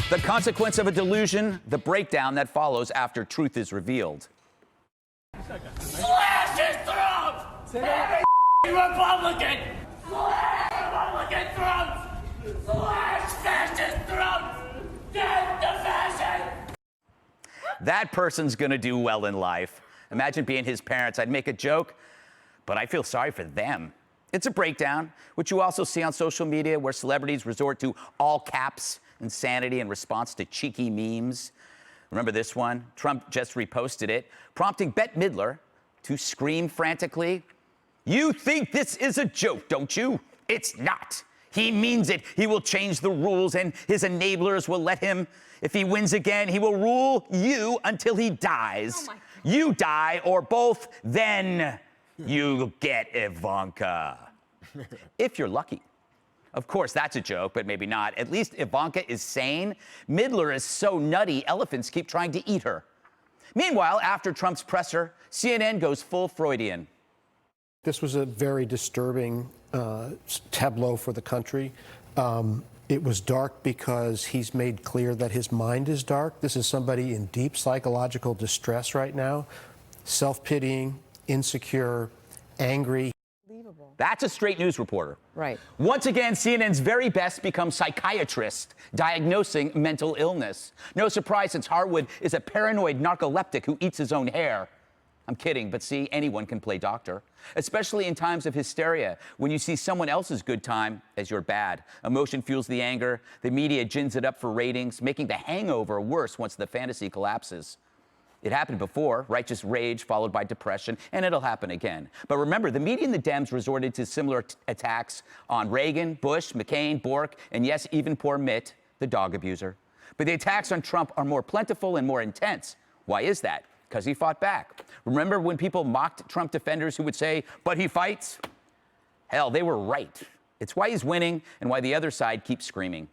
The consequence of a delusion, the breakdown that follows after truth is revealed. Slash his throat! Every Republican! Slash Republican throats! Slash fascist throats! Death to fashion! That person's gonna do well in life. Imagine being his parents. I'd make a joke, but I feel sorry for them. It's a breakdown, which you also see on social media where celebrities resort to all caps insanity in response to cheeky memes. Remember this one? Trump just reposted it, prompting Bette Midler to scream frantically, "You think this is a joke, don't you? It's not. He means it. He will change the rules and his enablers will let him. If he wins again, he will rule you until he dies. Oh my God. You die or both, then you get Ivanka." If you're lucky. Of course, that's a joke, but maybe not. At least Ivanka is sane. Midler is so nutty, elephants keep trying to eat her. Meanwhile, after Trump's presser, CNN goes full Freudian. This was a very disturbing tableau for the country. It was dark because he's made clear that his mind is dark. This is somebody in deep psychological distress right now, self-pitying, insecure, angry. That's a straight news reporter. Right. Once again, CNN's very best become psychiatrist diagnosing mental illness. No surprise, since Harwood is a paranoid narcoleptic who eats his own hair. I'm kidding, but see, anyone can play doctor, especially in times of hysteria, when you see someone else's good time as your bad. Emotion fuels the anger. The media gins it up for ratings, making The Hangover worse once the fantasy collapses. It happened before, righteous rage followed by depression, and it'll happen again. But remember, the media and the Dems resorted to similar attacks on Reagan, Bush, McCain, Bork, and yes, even poor Mitt, the dog abuser. But the attacks on Trump are more plentiful and more intense. Why is that? Because he fought back. Remember when people mocked Trump defenders who would say, "But he fights"? Hell, they were right. It's why he's winning and why the other side keeps screaming.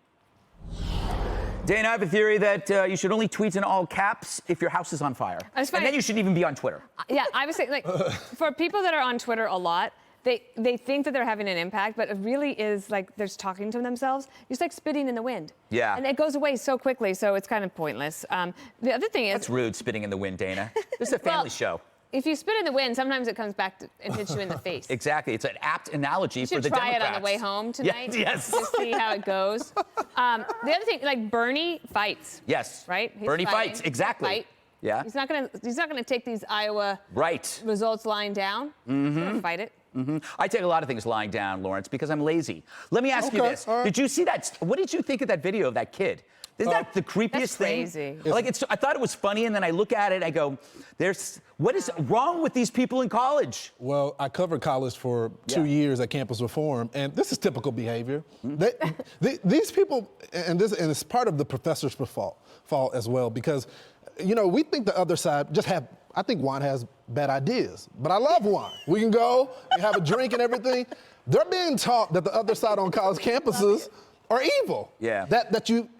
Dana, I have a theory that you should only tweet in all caps if your house is on fire. And then you shouldn't even be on Twitter. Yeah, I was saying, like, for people that are on Twitter a lot, they think that they're having an impact, but it really is like they're talking to themselves. It's like spitting in the wind. Yeah. And it goes away so quickly, so it's kind of pointless. The other thing is... That's rude, spitting in the wind, Dana. This is a family show. If you spit in the wind, sometimes it comes back and hits you in the face. Exactly. It's an apt analogy for the Democrats. You should try it on the way home tonight. Yes. Just see how it goes. The other thing, like Bernie fights. Yes. Right? He's Bernie fighting. fights. Exactly. Fight. Yeah. He's not gonna take these Iowa right. results lying down. Mm-hmm. He's gonna fight it. Mm-hmm. I take a lot of things lying down, Lawrence, because I'm lazy. Let me ask you this. Right. Did you see that? What did you think of that video of that kid? Isn't that the creepiest That's thing? crazy. Like, I thought it was funny, and then I look at it, I go, what is wrong with these people in college? Well, I covered college for 2 years at Campus Reform, and this is typical behavior. These people, and it's part of the professor's fault as well, because, you know, we think the other side I think Juan has bad ideas, but I love Juan. We can go and have a drink and everything. They're being taught that the other side on college campuses are evil. Yeah. That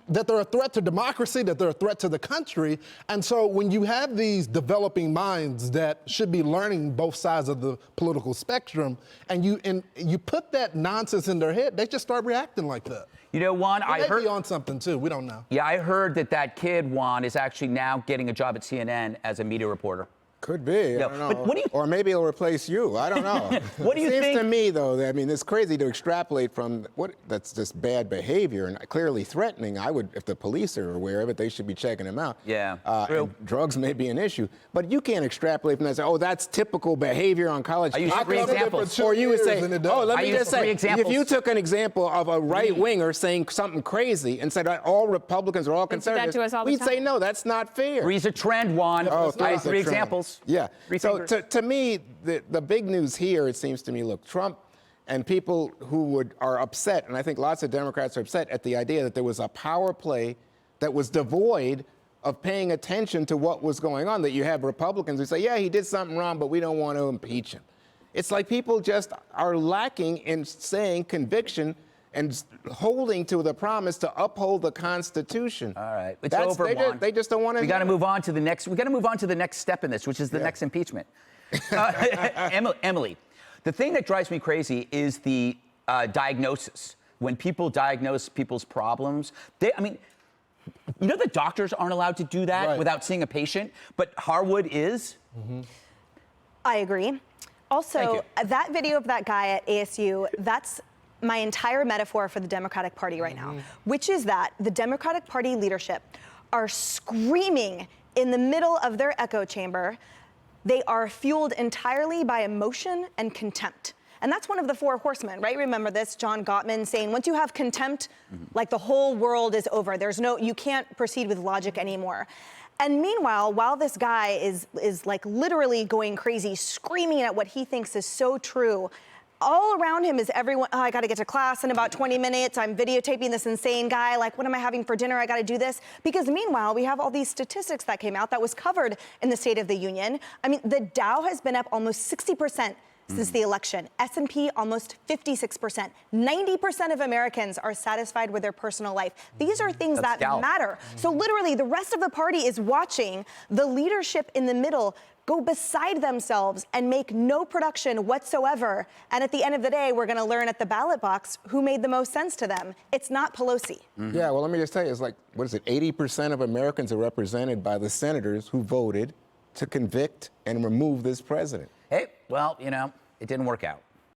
they're a threat to democracy, that they're a threat to the country. And so when you have these developing minds that should be learning both sides of the political spectrum, and you put that nonsense in their head, they just start reacting like that. You know, Juan, I heard... Maybe on something, too. We don't know. Yeah, I heard that kid, Juan, is actually now getting a job at CNN as a media reporter. Could be. Yeah, I don't know. but what do you... Or maybe it'll replace you. I don't know. What do you think? Seems to me, though, that, I mean, it's crazy to extrapolate from that's just bad behavior and clearly threatening. I would, if the police are aware of it, they should be checking him out. Yeah, true. And drugs may be an issue, but you can't extrapolate from that and say, oh, that's typical behavior on college. I use three examples. Or you would say, oh, let me just say, if you took an example of a right-winger saying something crazy and said all Republicans are all conservatives, we'd say, no, that's not fair. Three's a trend, Juan. Oh, I have three examples. Yeah. So to me, the big news here, it seems to me, look, Trump and people who are upset, and I think lots of Democrats are upset at the idea that there was a power play that was devoid of paying attention to what was going on, that you have Republicans who say, yeah, he did something wrong, but we don't want to impeach him. It's like people just are lacking in saying conviction and holding to the promise to uphold the Constitution. All right, it's over, Juan. They just don't want to. We got to move on to the next. We got to move on to the next step in this, which is the next impeachment. Emily, the thing that drives me crazy is the diagnosis. When people diagnose people's problems, You know that doctors aren't allowed to do that without seeing a patient, but Harwood is? I agree. Also, that video of that guy at ASU, that's my entire metaphor for the Democratic Party right now, which is that the Democratic Party leadership are screaming in the middle of their echo chamber. They are fueled entirely by emotion and contempt. And that's one of the four horsemen, right? Remember this, John Gottman saying, once you have contempt, like the whole world is over. You can't proceed with logic anymore. And meanwhile, while this guy is like literally going crazy, screaming at what he thinks is so true, all around him is everyone, oh, I gotta get to class in about 20 minutes. I'm videotaping this insane guy. Like, what am I having for dinner? I gotta do this. Because meanwhile, we have all these statistics that came out that was covered in the State of the Union. I mean, the Dow has been up almost 60% since the election. S&P almost 56%. 90% of Americans are satisfied with their personal life. These are things that matter. So literally, the rest of the party is watching the leadership in the middle go beside themselves and make no production whatsoever. And at the end of the day, we're going to learn at the ballot box who made the most sense to them. It's not Pelosi. Yeah, well, let me just tell you, it's like, what is it, 80% of Americans are represented by the senators who voted to convict and remove this president. Hey, well, you know, it didn't work out.